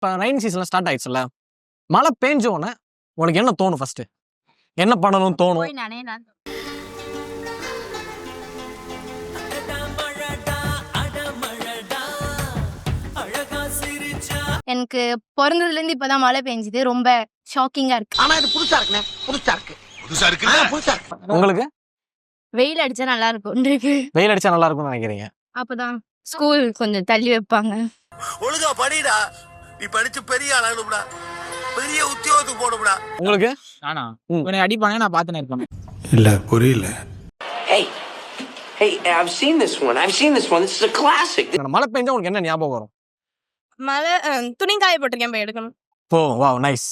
இப்போ ரெயின் சீசன்ல ஸ்டார்ட் ஆயிடுச்சுல்ல, மழை பெஞ்சோன்னே உனக்கு என்ன தோணும்? ஃபர்ஸ்ட் என்ன பண்ணணும்னு தோணும்? எனக்கு பிறந்ததுல இருந்து இப்பதான் மழை பெஞ்சுது, ரொம்ப ஷாக்கிங்கா இருக்கு. ஆனா இது புதுசா இருக்குண்ணே, புதுசா இருக்கு. உங்களுக்கு வெயில் அடிச்சா நல்லா இருக்கும். வெயில் அடிச்சா நல்லா இருக்கும்னு நினைக்கிறீங்க? அப்பதான் ஸ்கூல் கொஞ்சம் தள்ளி வைப்பாங்க. ஒழுங்கா படிடா, நீ படிச்சு பெரிய ஆளாகணும்டா, பெரிய உத்தியோகத்துக்கு போகணும்டா. உங்களுக்கு நானா உன்னை அடிப்பானே நான் பார்த்துனே இருப்பேன். இல்ல புரியல. Hey, I've seen this one. This is a classic. மழை பெஞ்சா உங்களுக்கு என்ன ஞாபகம் வரும்? மழை துணி காய போட்டிருக்கேன், போய் எடுக்கணும். ஓ வாவ், நைஸ்.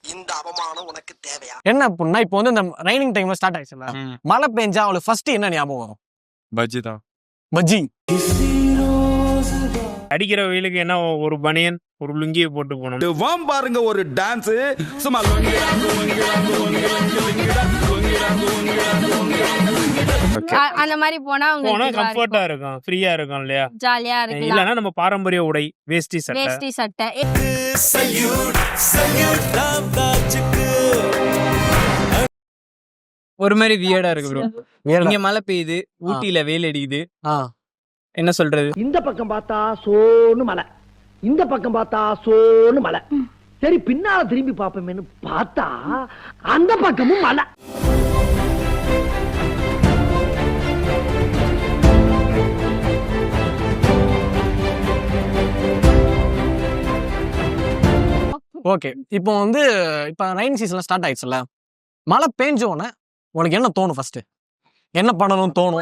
இந்த அவமானம் உனக்கு தேவையா? என்ன அப்படின்னா இப்போ வந்து இந்த ரைனிங் டைம்ல ஸ்டார்ட் ஆயிடுச்சுல்ல, மழை பெஞ்சா அவளுக்கு ஃபர்ஸ்ட் என்ன ஞாபகம் வரும்? பஜ்ஜி தான். பஜ்ஜி. அடிக்கிற வெயிலுக்கு என்ன ஒரு பனியன் ஒரு லுங்கியை போட்டு போகணும். வாம் பாருங்க ஒரு டான்ஸ் சும்மா அந்த மாதிரி போனா கம்ஃபர்ட்டா இருக்கும், ஃப்ரீயா இருக்கும் இல்லையா, ஜாலியா இருக்கு. இல்லன்னா நம்ம பாரம்பரிய உடை வேஷ்டி சட்டை. ஒரு மாதிரி வியர்டா இருக்கு ப்ரோ. இங்க மழை பெய்யுது, ஊட்டியில வெயில் அடிக்குது. என்ன சொல்றது? இந்த பக்கம் பார்த்தா சோன்னு மலை, இந்த பக்கம் பார்த்தா சோன்னு மலை. சரி பின்னால திரும்பி பாப்போமேன்னு பார்த்தா அந்த பக்கமும் மலை. ஓகே, இப்போ வந்து இப்போ ரெயின் சீசன்ல ஸ்டார்ட் ஆயிடுச்சுல்ல, மழை பெஞ்சோன்னே உனக்கு என்ன தோணும்? ஃபர்ஸ்ட் என்ன பண்ணணும்னு தோணும்?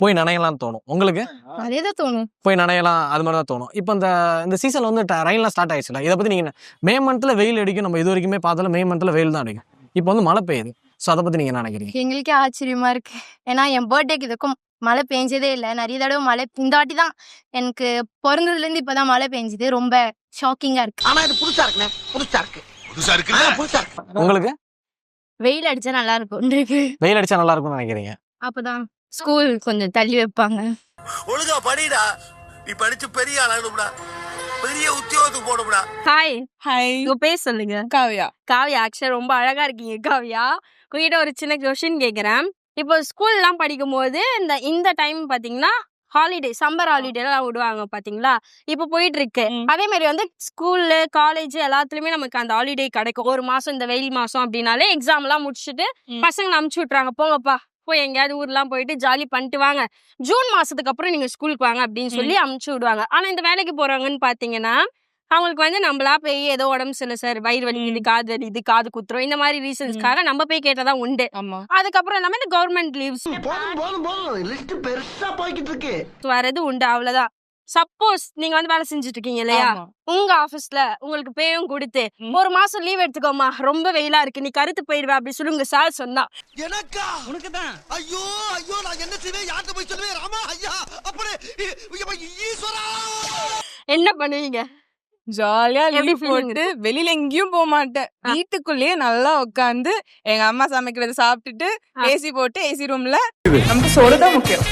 போய் நனையலாம்னு தோணும். உங்களுக்கு அதேதான் தோணும், போய் நனையலாம், அது மாதிரி தான் தோணும். இப்போ இந்த சீசன்ல வந்து ரெயின்லாம் ஸ்டார்ட் ஆயிடுச்சுல, இதை பத்தி நீங்க மே மந்த்ல வெயில் அடிக்கும், நம்ம இது வரைக்குமே பார்த்தாலும் மே மந்த்ல வெயில் தான் அடிக்கும். இப்போ வந்து மழை பெய்யுது, ஸோ அதை பத்தி நீங்க என்ன நினைக்கிறீங்க? எங்களுக்கே ஆச்சரியமா இருக்கு. ஏன்னா என் பர்த்டேக்கு இதுக்கும் மழை பெஞ்சதே இல்லை. நிறைய தடவை மழை, இந்த வாட்டி தான் எனக்கு பிறந்ததுல இருந்து இப்பதான் மழை பெஞ்சுது, ரொம்ப ஷாக்கிங்கா இருக்கு. ஆனா இது புதுசா இருக்குண்ணே, புதுசா இருக்கு. உங்களுக்கு வெயில் அடிச்சா நல்லா இருக்கும். வெயில் அடிச்சா நல்லா இருக்கும்னு நினைக்கிறீங்க? அப்பதான் ஸ்கூல் கொஞ்சம் தள்ளி வைப்பாங்க. ஒழுங்கா படிடா, நீ படிச்சு பெரிய ஆளாகணும்டா, பெரிய உத்தியோகத்துக்கு போகணும்டா. ஹாய், உங்க பேர் சொல்லுங்க. காவ்யா. ஆக்சுவலா ரொம்ப அழகா இருக்கீங்க காவ்யா. உங்ககிட்ட ஒரு சின்ன கொஸ்டின் கேக்குறேன். இப்போ ஸ்கூல்லாம் படிக்கும் போது இந்த டைம் பாத்தீங்கன்னா ஹாலிடே, சம்மர் ஹாலிடே எல்லாம் விடுவாங்க பாத்தீங்களா, இப்போ போயிட்டு இருக்கு. அதே மாதிரி வந்து ஸ்கூல்ல காலேஜ் எல்லாத்துலயுமே நமக்கு அந்த ஹாலிடே கிடைக்கும். ஒரு மாசம் இந்த வெயில் மாசம் அப்படின்னாலே எக்ஸாம் எல்லாம் முடிச்சுட்டு பசங்களை அனுப்பிச்சு விட்டுறாங்க, போங்கப்பா போய் எங்கேயாவது ஊர்லாம் போயிட்டு ஜாலி பண்ணிட்டு வாங்க, ஜூன் மாசத்துக்கு அப்புறம் நீங்க ஸ்கூலுக்கு வாங்க அப்படின்னு சொல்லி அனுப்பிச்சு விடுவாங்க. ஆனா இந்த வேலைக்கு போறவங்கன்னு பாத்தீங்கன்னா அவங்களுக்கு வந்து நம்மளா போய் ஏதோ உடம்பு சரியில்லை சார், வயிறு வலி, இது காது வலி, இது காது குத்துறோம், இந்த மாதிரி ரீசன்ஸ்க்காக நம்ம போய் கேட்டதான் உண்டு. அதுக்கப்புறம் எல்லாமே இந்த கவர்மெண்ட் லீவ்ஸ் லிஸ்ட் பெருசா போய்கிட்டு இருக்கு, வரது உண்டு, அவ்வளவுதான். சப்போஸ் நீங்க வந்து வேலை செஞ்சுட்டு இருக்கீங்க இல்லையா, உங்க ஆபீஸ்ல உங்களுக்கு பேயும் கொடுத்து ஒரு மாசம் லீவ் எடுத்துக்கோமா, ரொம்ப வெயிலா இருக்கு, நீ கருத்து போயிடுவ அப்படி சொல்லி உங்க சார் சொன்னா, எனக்கா உனக்குதான் ஐயோ ஐயோ நான் என்ன செய்வேன், யார்கிட்ட போய் சொல்லுவேன், ராமா ஐயா அப்படி ஈஸ்வரா, என்ன பண்ணுவீங்க? ஜாலியா லீவ் போட்டு வெளியில எங்கேயும் போக மாட்டேன், வீட்டுக்குள்ளேயே நல்லா உட்காந்து எங்க அம்மா சமைக்கிறத சாப்பிட்டுட்டு ஏசி போட்டு ஏசி ரூம்ல நமக்கு சோறுதான் முக்கியம்.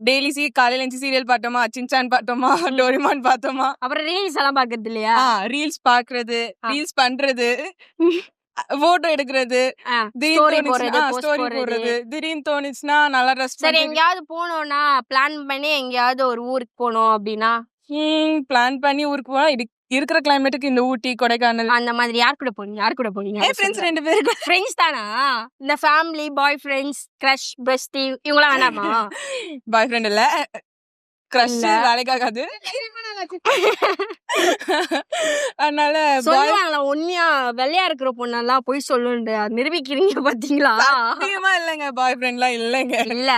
டெய்லி காலையில எஞ்சி சீரியல் பார்த்தோமா, சின்சான் பார்த்தோமா, டோரிமான் பார்த்தோமா, அப்புறம் ரீல்ஸ் எல்லாம் பாக்குறது இல்லையா? ரீல்ஸ் பாக்குறது, ரீல்ஸ் பண்றது, போட்டோ எடுக்கிறது, ஸ்டோரி போடுறது, திடீர்னு தோணுச்சுன்னா நல்லா ரெஸ்ட். சரி, எங்கேயாவது போனோம்னா பிளான் பண்ணி எங்கேயாவது ஒரு ஊருக்கு போனோம் அப்படின்னா பிளான் பண்ணி ஊருக்கு போனா இருக்கிற கிளைமேட்டுக்கு இந்த ஊட்டி கொடைக்கானல் அந்த மாதிரி. யார் கூட போனீங்க? ஃப்ரெண்ட்ஸ் 2 பேருக்கு. ஃப்ரெண்ட்ஸ் தானா? இந்த family, bye friends, crush, bestie இவங்களாம் வேணாமா? பாய் ஃப்ரெண்ட் இல்ல, கிரஷ் வேலைக்காகாது. அதனால சொல்லுவாங்களா உண்மையா வெள்ளையா இருக்கிற பொண்ணெல்லாம் போய் சொல்லுண்டு நிரூபிக்கிறீங்க பாத்தீங்களா? சத்தியமா இல்லைங்க, பாய் ஃப்ரெண்ட்லாம் இல்லைங்க. இல்ல,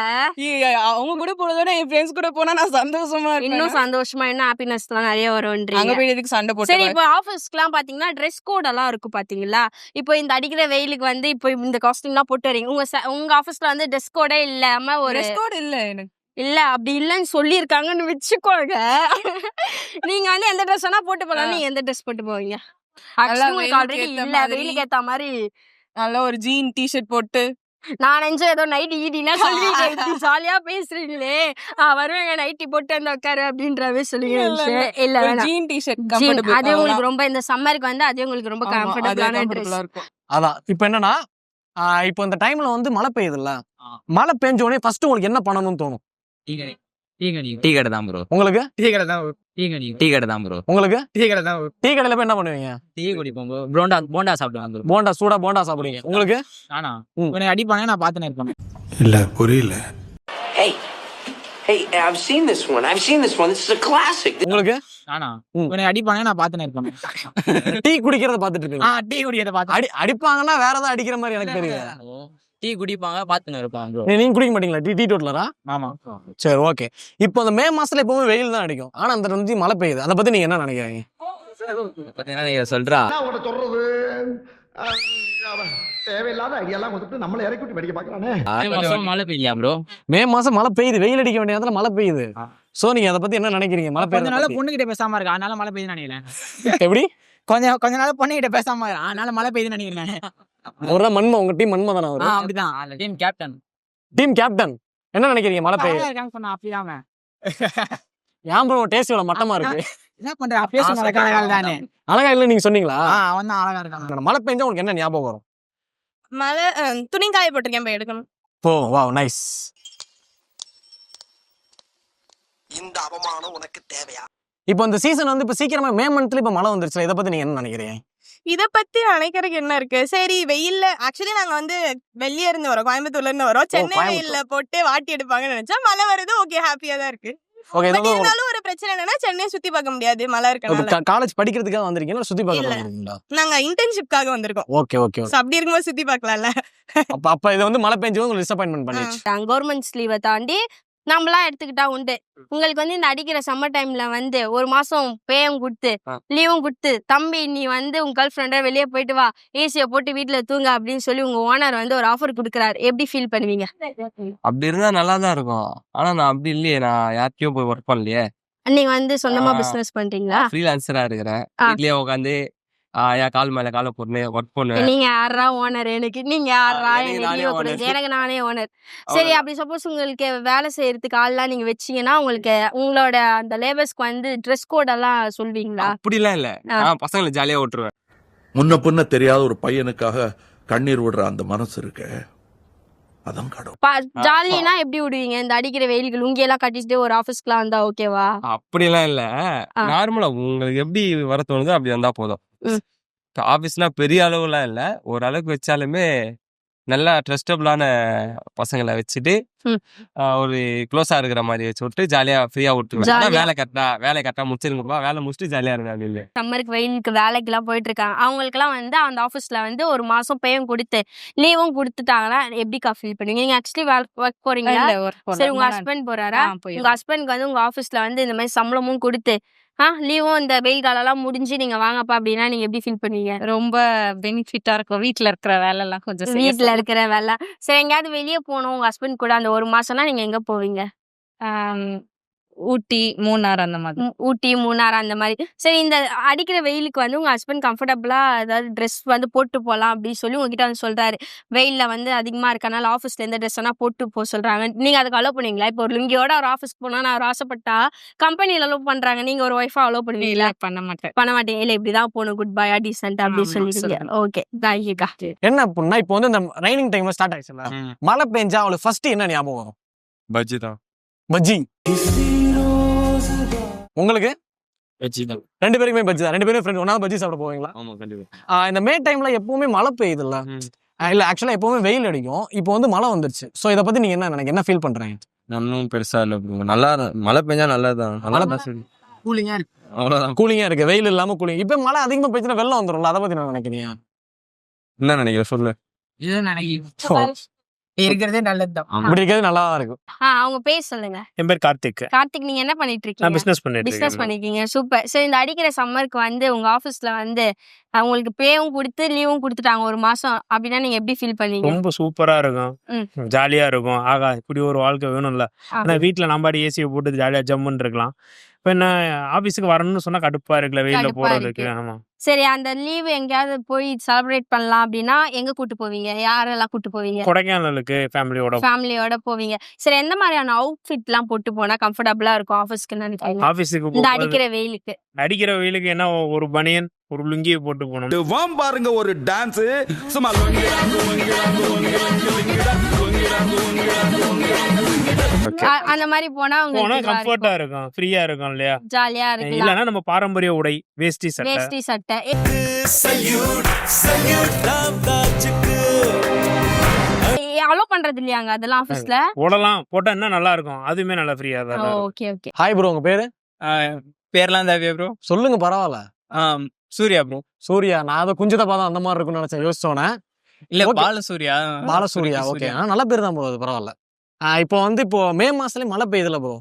அவங்க கூட போறதோட என் ஃப்ரெண்ட்ஸ் கூட போனா நான் சந்தோஷமா இருப்பேன். இன்னும் சந்தோஷமா, இன்னும் ஹாப்பினஸ் எல்லாம் நிறைய வரும்ன்றீங்க. அங்க போய் எதுக்கு சண்டை போட்டு? சரி, இப்போ ஆபீஸ்க்கு எல்லாம் பாத்தீங்கன்னா ட்ரெஸ் கோட் எல்லாம் இருக்கும் பாத்தீங்களா? இப்போ இந்த அடிக்கிற வெயிலுக்கு வந்து இப்போ இந்த காஸ்டியூம் எல்லாம் போட்டு வரீங்க, உங்க ஆபீஸ்ல வந்து ட்ரெஸ் கோடே இல்லாம ஒரு ட்ரெஸ் கோட் இல்ல எனக்கு. இல்ல அப்படி இல்லைன்னு சொல்லியிருக்காங்கன்னு வச்சுக்கோங்க. நீங்க வந்து எந்த ட்ரெஸ் வேணா போட்டு போலாம். நீங்க எந்த ட்ரெஸ் போட்டு போவீங்க? நல்லா உங்களுக்கு வெயிலுக்கு ஆல்ரெடி ஏத்த இல்ல மாதிரி. வெயிலுக்கு ஏத்த மாதிரி. நல்லா ஒரு ஜீன் டிஷர்ட் போட்டு நான் நினைச்சேன் ஏதோ நைட்டி ஈட்டினா சொல்லுவீங்க. இப்படி ஜாலியா பேசுறீங்களே, வருவேங்க நைட்டி போட்டு வந்து உட்காரு அப்படின்ற மாதிரி சொல்லுவீங்க. இல்ல ஒரு வேணாம். Jean t-shirt Jean, comfortable. அது உங்களுக்கு ரொம்ப இந்த சம்மருக்கு வந்து அது உங்களுக்கு ரொம்ப கம்ஃபர்டபுளான ட்ரெஸ். இருக்கும். அதான் இப்போ என்னன்னா இப்போ இந்த டைம்ல வந்து மழை பெய்யுதுல்ல, மழை பெஞ்ச உடனே ஃபர்ஸ்ட் உங்களுக்கு என்ன பண்ணணும்னு தோணும்? டீ கடை தான் ப்ரோ. உங்களுக்கு டீ கடை தான் டீ கடை தான் ப்ரோ. உங்களுக்கு டீ கடை தான் டீ கடையில போய் என்ன பண்ணுவீங்க? டீ குடிப்போம் ப்ரோ. போண்டா சாப்பிடுவாங்க ப்ரோ. போண்டா, சூடா போண்டா சாப்பிடுவீங்க. உங்களுக்கு நானா ம். உன்னை அடிப்பாங்க நான் பார்த்துன்னு இருப்பேன். இல்ல புரியல. Hey, I've seen this one. I've seen this one. This is a classic. உங்களுக்கு நானா ம். உன்னை அடிப்பாங்க நான் பார்த்துன்னு இருப்பேன். டீ குடிக்கிறத பார்த்துட்டு இருக்கீங்க. டீ குடிக்கிறத பார்த்து அடிப்பாங்கன்னா வேற ஏதாவது அடிக்கிற மாதிரி எனக்கு தெரியுது. டீ குடிப்பாங்க பார்த்துன்னு இருப்பாங்க ப்ரோ. நீங்க குடிக்க மாட்டீங்களா டீ டோட்டலரா? ஆமா. சரி, ஓகே. இப்போ அந்த மே மாசத்துல எப்பவுமே வெயில் தான் அடிக்கும், ஆனா அந்த வந்து மழை பெய்யுது. அதை பத்தி நீங்க என்ன நினைக்கிறீங்க? பார்த்தீங்கன்னா நீங்க சொல்றா உங்கள்கிட்ட சொல்றது தேவையில்லாத ஐடியாலாம் கொடுத்துட்டு நம்மளை இறக்கி விட்டு படிக்க பாக்குறானே. மழை பெய்யா ப்ரோ. மே மாசம் மழை பெய்யுது, வெயில் அடிக்க வேண்டிய இடத்துல மழை பெய்யுது. சோ நீங்க அதை பத்தி என்ன நினைக்கிறீங்க? மழை கொஞ்ச நாள் பெய்யுது பொண்ணுகிட்ட பேசாம இருக்கா, அதனால மழை பெய்யுதுன்னு நினைக்கிறேன். எப்படி? கொஞ்ச நாள் பொண்ணுகிட்ட பேசாம இருக்கா, அதனால மழை பெய்யுதுன்னு நினைக்கிறேன். அவர்தான் மண்மை, உங்க டீம் மண்மை தானே அவரு? அப்படிதான். Team captain. டீம் கேப்டன் என்ன நினைக்கிறீங்க? மழை பெய்யுது அழகா இருக்கான்னு சொன்னா அப்படிதான். ஏன் ப்ரோ டேஸ்ட் இவ்வளவு மட்டமா இருக்கு? என்ன பண்ற, அப்படியே சொன்ன அழகா தானே. அழகா இல்ல நீங்க சொன்னீங்களா? அவன் தான் அழகா இருக்கான். மழை பெஞ்சா உங்களுக்கு என்ன ஞாபகம் வரும்? மழை துணி காய போட்டிருக்கேன் போய் எடுக்கணும். ஓ வாவ், நைஸ். இந்த அவமானம் உனக்கு தேவையா? இப்போ இந்த சீசன் வந்து இப்போ சீக்கிரமா மே மந்த்ல இப்போ மழை வந்துருச்சு. இதை பத்தி நீங்க என்ன நினைக்கிறீங்க? இத பத்தி நினைக்கிறதுக்கு என்ன இருக்கு? சரி வெயில்ல ஆக்சுவலி நாங்க வந்து வெளிய இருந்து வரோம், கோயம்புத்தூர்ல இருந்து வரோம். சென்னை கோயம்புத்தூர். வெயில்ல போட்டு வாட்டி எடுப்பாங்கன்னு நினைச்சா மழை வருது, ஓகே ஹாப்பியா தான் இருக்கு. ஓகே, பட் இருந்தாலும் ஒரு பிரச்சனை என்னன்னா சென்னை சுத்தி பார்க்க முடியாது மழை இருக்கனால. காலேஜ் படிக்கிறதுக்காக வந்திருக்கீங்களா சுத்தி பார்க்க இல்ல. வந்திருக்கீங்களா? நாங்க இன்டர்ன்ஷிப்காக வந்திருக்கோம். ஓகே ஓகே So அப்படி இருக்கும்போது சுத்தி பார்க்கலாம்ல. அப்ப இது வந்து மழை பெஞ்சு உங்களுக்கு டிசப்பாயின்மெண்ட் பண்ணிடுச்சு. கவர்மெண்ட்ஸ் லீவை தாண்டி நம்மளாம் எடுத்துக்கிட்டா உண்டு. உங்களுக்கு வந்து இந்த அடிக்கிற சம்மர் டைம்ல வந்து ஒரு மாசம் பேயும் கொடுத்து லீவும் கொடுத்து, தம்பி நீ வந்து உங்க கேர்ள் ஃப்ரெண்டோட வெளியே போயிட்டு வா, ஏசியை போட்டு வீட்டுல தூங்க அப்படின்னு சொல்லி உங்க ஓனர் வந்து ஒரு ஆஃபர் கொடுக்குறாரு. எப்படி ஃபீல் பண்ணுவீங்க? அப்படி இருந்தா நல்லா தான் இருக்கும். ஆனா நான் அப்படி இல்லையே, நான் யார்கிட்டயும் போய் ஒர்க் பண்ணலையே. நீங்க வந்து சொந்தமா ஆ. பிசினஸ் பண்றீங்களா? ஃப்ரீலான்சரா இருக்கிறேன். ஆ. வீட்லயே உட்காந்து என் கால் மேல காலை போட்டு ஒர்க் பண்ணுவேன். நீங்க யாரா ஓனர்? எனக்கு நீங்க யாரா? எனக்கு எனக்கு நானே leave owner. கொடுங்க. எனக்கு நானே ஓனர். சரி, அப்படி சப்போஸ் உங்களுக்கு வேலை செய்யறதுக்கு ஆள்லாம் நீங்க வச்சீங்கன்னா உங்களுக்கு உங்களோட அந்த லேபர்ஸ்க்கு வந்து ட்ரெஸ் கோட் எல்லாம் சொல்வீங்களா? அப்படிலாம் இல்ல, ஆ. நான் பசங்களை ஜாலியா விட்டுருவேன். முன்ன பின்ன தெரியாத ஒரு பையனுக்காக கண்ணீர் விடுற அந்த மனசு இருக்கு, அதான் கடவுள். ஜாலினா எப்படி விடுவீங்க? இந்த அடிக்கிற வெயிலுக்கு லுங்கி எல்லாம் கட்டிட்டு ஒரு ஆபீஸ்க்குலாம் வந்தா ஓகேவா? அப்படிலாம் இல்ல, ஆ. நார்மலா உங்களுக்கு எப்படி வர தோணுதோ அப்படி வந்தா போதும். ம். ஆபீஸ்னா பெரிய அளவுலாம் இல்ல, ஒரு அளவுக்கு வச்சாலுமே நல்லா ட்ரஸ்டபிளான பசங்களை வச்சுட்டு ம். ஒரு க்ளோஸா இருக்கிற மாதிரி வச்சு விட்டு ஜாலியா ஃப்ரீயா விட்டுருவேன். ஆனா ஜாலியா. வேலை கரெக்டா முடிச்சிருங்கப்பா, வேலை முடிச்சுட்டு ஜாலியா இருங்க அப்படின்னு. சம்மருக்கு வெயிலுக்கு வேலைக்கெல்லாம் போயிட்டு இருக்காங்க. அவங்களுக்குலாம் வந்து அந்த ஆஃபீஸ்ல வந்து ஒரு மாசம் பேயும் கொடுத்து லீவும் கொடுத்துட்டாங்கன்னா எப்படிக்கா ஃபீல் பண்ணுவீங்க? நீங்க ஆக்சுவலி ஒர்க் போறீங்களா? சரி, உங்க ஹஸ்பண்ட் போறாரா? உங்க ஹஸ்பண்ட்க்கு வந்து உங்க ஆஃபீஸ்ல வந்து இந்த மாதிரி சம்பளமும் கொடுத்து லீவும் இந்த வெயில் காலம் எல்லாம் முடிஞ்சு நீங்க வாங்கப்பா அப்படின்னா நீங்க எப்படி ஃபீல் பண்ணுவீங்க? ரொம்ப பெனிஃபிட்டா இருக்கும். வீட்ல இருக்கிற வேலை எல்லாம் கொஞ்சம் வீட்டுல இருக்கிற வேலை. சரி, எங்கேயாவது வெளியே போகணும் உங்க ஹஸ்பண்ட் கூட அந்த ஒரு மாசம்னா நீங்க எங்க போவீங்க? ஊட்டி, மூணார் அந்த மாதிரி. ஊட்டி, மூணார் அந்த மாதிரி. சரி, இந்த அடிக்கிற வெயிலுக்கு வந்து உங்க ஹஸ்பண்ட் கம்ஃபர்டபுளா ஏதாவது ட்ரெஸ் வந்து போட்டு போகலாம் அப்படின்னு சொல்லி உங்ககிட்ட வந்து சொல்றாரு. வெயில்ல வந்து அதிகமா இருக்கனால ஆஃபீஸ்ல எந்த ட்ரெஸ் வேணா போட்டு போக சொல்றாங்க. நீங்க அதுக்கு அலோவ் பண்ணுவீங்களா? இப்போ ஒரு லுங்கியோட ஒரு ஆஃபீஸ்க்கு போனா நான் ஒரு ஆசைப்பட்டா கம்பெனில அலோவ் பண்றாங்க, நீங்க ஒரு ஒய்ஃபா அலோவ் பண்ணுவீங்களா? பண்ண மாட்டேன். பண்ண மாட்டீங்க. இல்ல இப்படிதான் போகணும், குட் பையா டீசென்ட் அப்படி ஆமா, சொல்லிடுங்க. ஓகே, தேங்க்யூக்கா. என்ன அப்படின்னா இப்போ வந்து இந்த ரைனிங் டைம்ல ஸ்டார்ட் ஆயிடுச்சுல, மழை பெஞ்சா அவளுக்கு ஃபர்ஸ்ட் என்ன ஞாபகம் வரும்? பஜ்ஜி தான். பஜ்ஜி. உங்களுக்கு? பஜ்ஜி தான். ரெண்டு பேருக்குமே பஜ்ஜி தான். ரெண்டு பேரும் ஃப்ரெண்ட் ஒன்னா பஜ்ஜி சாப்பிட போவீங்களா? ஆமா கண்டிப்பா. இந்த மே டைம்ல எப்பவுமே மழை பெய்யுதுல்ல, இல்ல ஆக்சுவலா எப்பவுமே வெயில் அடிக்கும், இப்போ வந்து மழை வந்துருச்சு. சோ இத பத்தி நீங்க என்ன நினைக்கிறீங்க? என்ன ஃபீல் பண்றீங்க? நம்மளும் பெருசா இல்ல bro. நல்லா மழை பெஞ்சா நல்லதுதான். நல்லா தான் சரி. கூலிங்கா இருக்கு. அவ்வளவுதான். கூலிங்கா இருக்கு, வெயில் இல்லாம கூலிங். இப்போ மழை அதிகமா பெய்யுதுன்னா வெள்ளம் வந்துரும்ல, அதை பத்தி என்ன நினைக்கிறீங்க? என்ன நினைக்கிற சொல்லு. இதுதான் நினைக்கிறேன். இருக்கிறதே நல்லதுதான். இப்படி இருக்கிறது நல்லா தான் இருக்கும். அவங்க பேர் சொல்லுங்க. என் பேர் கார்த்திக். கார்த்திக், நீங்க என்ன பண்ணிட்டு நான் இருக்கீங்க? பிசினஸ் பண்ணிட்டு பிசினஸ் இருக்கேன். பண்ணிருக்கீங்க, சூப்பர். சோ இந்த அடிக்கிற சம்மருக்கு வந்து உங்க ஆபீஸ்ல வந்து உங்களுக்கு பேவும் கொடுத்து லீவும் கொடுத்துட்டாங்க ஒரு மாசம் அப்படின்னா நீங்க எப்படி ஃபீல் பண்ணீங்க? ரொம்ப சூப்பரா இருக்கும், ம். ஜாலியா இருக்கும். ஆகா, இப்படி ஒரு வாழ்க்கை வேணும்ல. ஆனா வீட்டுல நம்பாடி ஏசியை போட்டு ஜாலியா ஜம்முன்னு இருக்கலாம். இப்ப என்ன ஆபீஸுக்கு வரணும்னு சொன்னா கடுப்பா இருக்குல்ல வெயில கடுப்பா போறதுக்கு. இருக்கு. ஆமா, சரி, அந்த லீவ் எங்கேயாவது போய் செலிப்ரேட் பண்ணலாம் அப்படின்னா எங்க கூட்டு போவீங்க? யாரெல்லாம் கூட்டு போவீங்க? கொடைக்கானலுக்கு ஃபேமிலியோட. ஃபேமிலியோட போவீங்க. சரி, எந்த மாதிரியான அவுட்ஃபிட் எல்லாம் போட்டு போனா கம்ஃபர்டபுளா இருக்கும் ஆபீஸ்க்கு நினைக்கிறீங்க? ஆபீஸுக்கு இந்த போகும்போது அடிக்கிற வெயிலுக்கு அடிக்கிற வெயிலுக்கு என்ன ஒரு பனியன் ஒரு லுங்கியை போட்டு போகணும். பாருங்க ஒரு டான்ஸ் சும்மா அந்த மாதிரி போனா போனா உங்களுக்கு கம்ஃபர்ட்டா இருக்கும், ஃப்ரீயா இருக்கும் இல்லையா? ஜாலியா இருக்கலாம். இல்லன்னா நம்ம பாரம்பரிய உடை வேஷ்டி சட்டை. வேஷ்டி சட்டை அலோ பண்றது இல்லையாங்க அதெல்லாம் ஆபீஸ்ல? போடலாம், போட்டா என்ன நல்லா இருக்கும், அதுவுமே நல்லா ஃப்ரீயா தான் இருக்கும். Okay okay. ஹாய் ப்ரோ, உங்க பேரு பேர்லாம் தேவையா ப்ரோ? சொல்லுங்க, பரவாயில்ல. சூர்யா ப்ரோ. சூர்யா. நான் அதை குஞ்சத்தை பார்த்தா அந்த மாதிரி இருக்கும்னு நினைச்சேன், யோசிச்சோன்னே. இல்ல Okay. பாலசூர்யா. பாலசூர்யா. ஓகே, நல்ல பேர் தான் ப்ரோ, அது பரவாயில்ல. இப்போ வந்து இப்போ மே மாசத்துலயே மழை பெய்யுதுல ப்ரோ,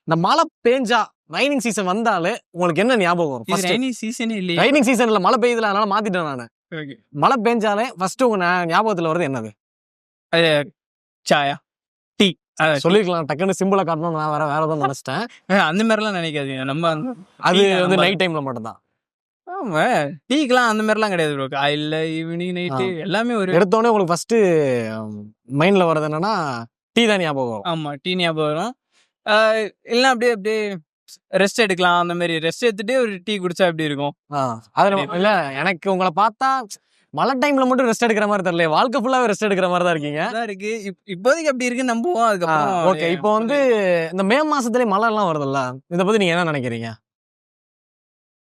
இந்த மழை பெஞ்சா ரைனிங் சீசன் வந்தாலே உங்களுக்கு என்ன ஞாபகம் வரும்? இது ஃபர்ஸ்ட் ரெய்னி சீசனே இல்லையா? ரைனிங் சீசன்ல மழை பெய்யுதுல, அதனால மாத்திட்டேன் நானு. Okay. மழை பெஞ்சாலே ஃபர்ஸ்ட் உங்க ஞாபகத்துல வருது என்னது? அது சாயா, டீ. சொல்லிருக்கலாம், டக்குன்னு சிம்பிளா காட்டணும், நான் வேற ஏதாவது நினைச்சிட்டேன். அந்த மாதிரிலாம் நினைக்காதீங்க. நம்ம அது டீ வந்து நம்ம- நைட் டைம்ல மட்டும் தான். ஆமா, டீக்கெல்லாம் அந்த மாதிரிலாம் கிடையாது ப்ரோ. காலையில ஈவினிங் நைட்டு எல்லாமே ஒரு. எடுத்தோடனே உங்களுக்கு ஃபர்ஸ்ட் மைண்ட்ல வர்றது என்னன்னா டீ தான் ஞாபகம் வரும். ஆமா, டீ ஞாபகம் வரும். இல்லைன்னா அப்படியே அப்படியே ரெஸ்ட் எடுக்கலாம். அந்த மாதிரி ரெஸ்ட் எடுத்துட்டு ஒரு டீ குடிச்சா எப்படி இருக்கும்? இல்ல, எனக்கு உங்களை பார்த்தா மழை டைம்ல மட்டும் ரெஸ்ட் எடுக்கிற மாதிரி தெரியல, வாழ்க்கை ஃபுல்லாவே ரெஸ்ட் எடுக்கிற மாதிரி தான் இருக்கீங்க. அதான் இருக்கு. இப்போதைக்கு அப்படி இருக்கு, நம்புவோம். அதுக்கப்புறம் ஓகே, இப்போ வந்து இந்த மே மாசத்துலயே மழை எல்லாம் வருதுல்ல, இதை பத்தி நீங்க என்ன நினைக்கிறீங்க?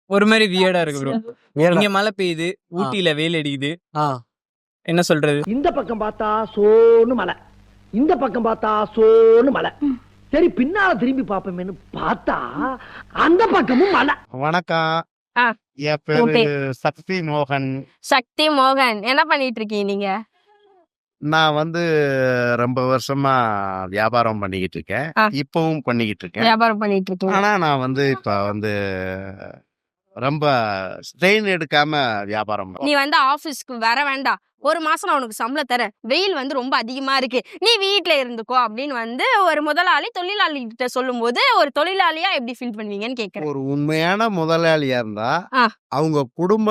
ஒரு மாதிரி வியர்டா இருக்கு ப்ரோ. Weird ஆ? இங்க மழை பெய்யுது, ஊட்டியில வெயில் அடிக்குது. ஆ. என்ன சொல்றது? இந்த பக்கம் பார்த்தா சோன்னு மலை, இந்த பக்கம் பார்த்தா சோன்னு மலை. சரி பின்னால திரும்பி பாப்போமேன்னு பார்த்தா அந்த பக்கமும் மலை. வணக்கம். ஆ. என் உன் பேரு சக்தி மோகன். சக்தி மோகன், என்ன பண்ணிட்டு இருக்கீங்க நீங்க? நான் வந்து ரொம்ப வருஷமா வியாபாரம் பண்ணிக்கிட்டு இருக்கேன். ஆ. இப்பவும் பண்ணிக்கிட்டு இருக்கேன். வியாபாரம் பண்ணிட்டு இருக்கீங்க. ஆனா நான் வந்து இப்ப வந்து ரொம்ப ஸ்ட்ரெயின் எடுக்காம வியாபாரம் நீ வந்து ஆபீஸ்க்கு வர வேண்டாம், ஒரு மாசம் நான் உனக்கு சம்பளம் தரேன், வெயில் வந்து ரொம்ப அதிகமா இருக்கு, நீ வீட்ல இருந்துக்கோ அப்படின்னு வந்து ஒரு முதலாளி தொழிலாளி கிட்ட சொல்லும் போது ஒரு தொழிலாளியா எப்படி ஃபீல் பண்ணுவீங்கன்னு கேக்குறேன். ஒரு உண்மையான முதலாளியா இருந்தா ஆ. அவங்க குடும்ப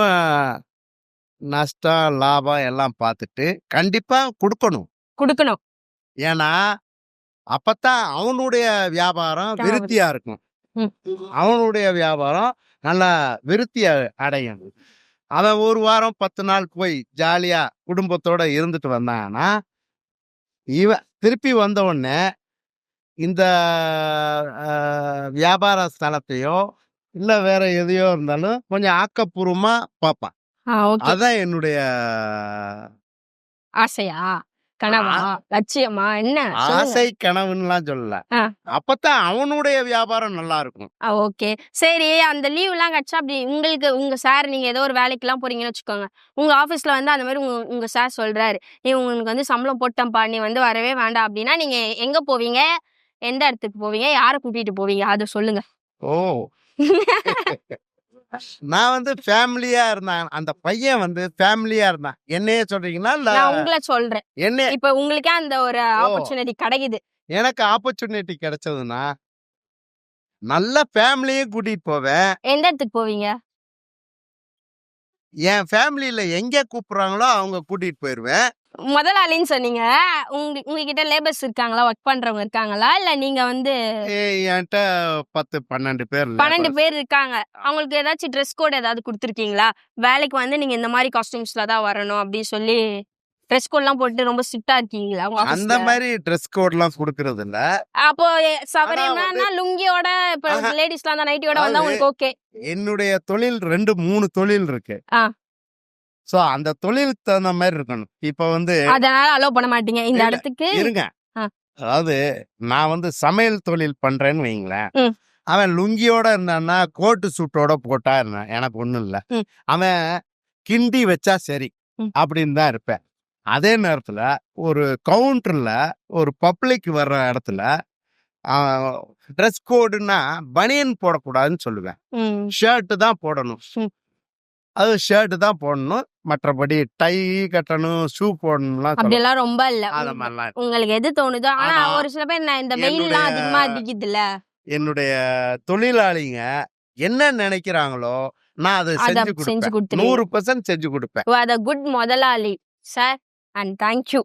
நஷ்டம் லாபம் எல்லாம் பார்த்துட்டு கண்டிப்பா கொடுக்கணும். ஏன்னா அப்பதான் அவனுடைய வியாபாரம் விருத்தியா இருக்கும். ம். அவனுடைய வியாபாரம் நல்லா விருத்தி அடையும். அவன் ஒரு வாரம் 10 நாள் போய் ஜாலியா குடும்பத்தோட இருந்துட்டு வந்தான்னா இவன் திருப்பி வந்த உடனே இந்த வியாபார ஸ்தலத்தையோ இல்ல வேற எதையோ இருந்தாலும் கொஞ்சம் ஆக்கப்பூர்வமா பார்ப்பான். ஓகே. அதான் என்னுடைய ஆசையா, கனவா, லட்சியமா, என்ன சொல்லுங்க. ஆசை கனவுன்னுலாம் சொல்லல. ஆ. அப்பதான் அவனுடைய வியாபாரம் நல்லா இருக்கும். ஓகே. சரி, அந்த லீவ் எல்லாம் கிடைச்சா அப்படி உங்களுக்கு உங்க சார், நீங்க ஏதோ ஒரு வேலைக்கு எல்லாம் போறீங்கன்னு வச்சுக்கோங்க, உங்க ஆபீஸ்ல வந்து அந்த மாதிரி உங்க சார் சொல்றாரு, நீ உங்களுக்கு வந்து சம்பளம் போட்டேன்ப்பா, நீ வந்து வரவே வேண்டாம் அப்படின்னா நீங்க எங்க போவீங்க? எந்த இடத்துக்கு போவீங்க? யாரை கூட்டிட்டு போவீங்க? அதை சொல்லுங்க. ஓ நான் வந்து ஃபேமிலியா இருந்தேன். அந்த பையன் வந்து ஃபேமிலியா இருந்தான். என்னையே சொல்றீங்கன்னா இல்ல நான் உங்களை சொல்றேன். என்ன இப்ப உங்களுக்கே அந்த ஒரு ஆப்பர்ச்சுனிட்டி கிடைக்குது. எனக்கு ஆப்பர்ச்சுனிட்டி கிடைச்சதுன்னா நல்ல ஃபேமிலியும் கூட்டிட்டு போவேன். எந்த இடத்துக்கு போவீங்க? என் ஃபேமிலியில எங்க கூப்பிடுறாங்களோ அவங்க கூட்டிட்டு போயிருவேன். முதலாளின்னு சொன்னீங்க, உங்ககிட்ட லேபர்ஸ் இருக்காங்களா, ஒர்க் பண்றவங்க இருக்காங்களா, இல்ல நீங்க வந்து? என்கிட்ட 10-12 பேர் 12 பேர் இருக்காங்க. அவங்களுக்கு ஏதாச்சும் ட்ரெஸ் கோட் ஏதாவது கொடுத்துருக்கீங்களா? வேலைக்கு வந்து நீங்க இந்த மாதிரி காஸ்டியூம்ஸ்ல தான் வரணும் அப்படின்னு சொல்லி ட்ரெஸ் கோட் எல்லாம் போட்டு ரொம்ப ஸ்ட்ரிக்டா இருக்கீங்களா உங்க அந்த ஆபீஸ்ல? மாதிரி ட்ரெஸ் கோட் எல்லாம் கொடுக்கறது இல்ல. அப்போ ஆனா சவரேனா வந்து லுங்கியோட, இப்ப ஆஹா, லேடிஸ்லாம் அந்த நைட்டியோட வந்தா அதாவது உங்களுக்கு ஓகே? என்னுடைய தொழில் 2-3 தொழில் இருக்கு. ஆ. சோ அந்த தொழிலுக்கு தகுந்த மாதிரி இருக்கணும். இப்ப வந்து அதனால அலோவ் பண்ண மாட்டீங்க இந்த இல்ல இடத்துக்கு? இருங்க. ஆ. அதாவது நான் வந்து சமையல் தொழில் பண்றேன்னு வைங்களேன். ம். அவன் லுங்கியோட இருந்தான்னா கோட்டு சூட்டோட போட்டா இருந்தேன், எனக்கு ஒண்ணும் இல்ல. ம். அவன் கிண்டி வச்சா சரி ம். அப்படின்னு தான் இருப்பேன். அதே நேரத்தில் ஒரு கவுண்டரில் ஒரு பப்ளிக் வர்ற இடத்துல ட்ரெஸ் கோடுன்னா பனியன் போடக்கூடாதுன்னு சொல்லுவேன். ஷர்ட்டு தான் போடணும். அது ஷர்ட்டு தான் போடணும். மற்றபடி டை கட்டணும், ஷூ போடணும்லாம் அப்படியெல்லாம் ரொம்ப இல்ல. அந்த மாதிரிலாம் உங்களுக்கு எது தோணுதோ. ஆனா ஆனா, ஒரு சில பேர் இந்த வெயில்லாம் அதிகமா அடிக்குதுல்ல, என்னுடைய தொழிலாளிங்க என்ன நினைக்கிறாங்களோ நான் அதை அத செஞ்சு செஞ்சு கொடுப்பேன். கொடுத்துருவீங்க. 100% செஞ்சு கொடுப்பேன். You are the good முதலாளி சார், அண்ட் தேங்க்யூ.